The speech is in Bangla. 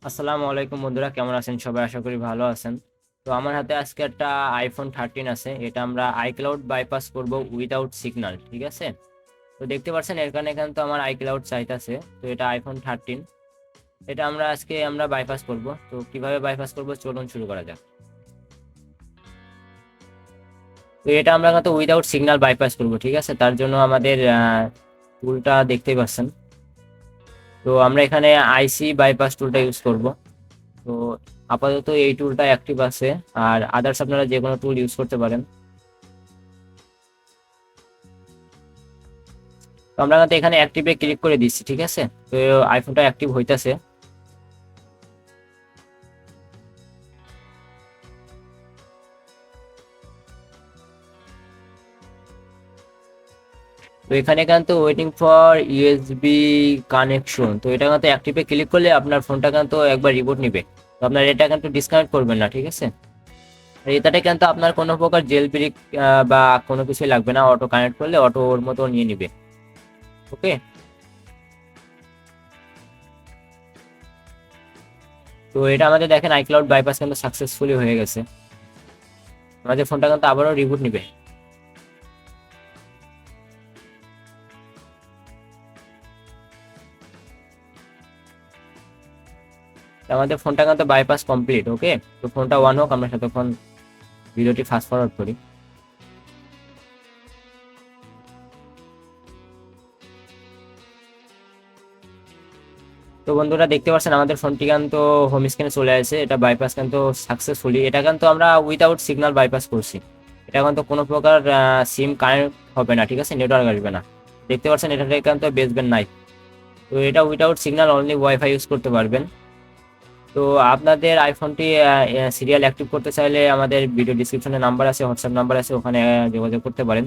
আসসালামু আলাইকুম বন্ধুরা, কেমন আছেন সবাই? আশা করি ভালো আছেন। তো আমার হাতে আজকে একটা iPhone 13 আছে। এটা আমরা আইক্লাউড বাইপাস করব উইদাউট সিগন্যাল, ঠিক আছে? তো দেখতে পাচ্ছেন এখানে তো আমার আইক্লাউড চাইতেছে। তো এটা iPhone 13, এটা আমরা বাইপাস করব। তো কিভাবে বাইপাস করব চলুন শুরু করা যাক। তো এটা আমরা কিন্তু উইদাউট সিগন্যাল বাইপাস করব, ঠিক আছে? তার জন্য আমাদের টুলটা দেখতেই পাচ্ছেন। তো আমরা এখানে আইসি বাইপাস টুলটা ইউজ করব। তো আপাতত এই টুলটা অ্যাক্টিভ আছে, আর আদার্স আপনারা যে কোনো টুল ইউজ করতে পারেন। তো আমরা কিন্তু এখানে অ্যাক্টিভে ক্লিক করে দিচ্ছি, ঠিক আছে? তো আইফোনটা অ্যাক্টিভ হইতাছে। তো এখানে কিন্তু ওয়েটিং ফর ইউএসবি কানেকশন, তো এটা কিন্তু অ্যাক্টিভে ক্লিক করলে আপনার ফোনটা কিন্তু একবার রিবোট নিবে। তো আপনার এটা কিন্তু ডিসকানেক্ট করবেন না, ঠিক আছে? আর এটাতে কিন্তু আপনার কোনো প্রকার জেল ব্রিক বা কোনো কিছুই লাগবে না, অটো কানেক্ট করলে অটো ওর মতো নিয়ে নিবে। ওকে। তো এটা আমাদের দেখেন আইক্লাউড বাইপাস কিন্তু সাকসেসফুলি হয়ে গেছে। আমাদের ফোনটা কিন্তু আবারও রিবুট নিবে। তো আমাদের ফোনটা কিন্তু বাইপাস কমপ্লিট। ওকে। তো ফোনটা অন হোক, আমরা ততক্ষণ ভিডিওটি ফাস্ট ফরওয়ার্ড করি। তো বন্ধুরা দেখতে পাচ্ছেন আমাদের ফোনটি কিন্তু হোম স্ক্রিনে চলে আসে। এটা বাইপাস কিন্তু সাকসেসফুলি, এটা কিন্তু আমরা উইদাউট সিগন্যাল বাইপাস করছি। এটা কিন্তু কোনো প্রকার সিম কানেক্ট হবে না, ঠিক আছে? নেটওয়ার্ক আসবে না। দেখতে পাচ্ছেন এটা কিন্তু বেসবেন্ড নাই। তো এটা without signal only wifi use করতে পারবেন। তো আপনাদের আইফোনটি সিরিয়াল অ্যাক্টিভ করতে চাইলে আমাদের ভিডিও ডিসক্রিপশনে নাম্বার আছে, হোয়াটসঅ্যাপ নাম্বার আছে, ওখানে যোগাযোগ করতে পারেন।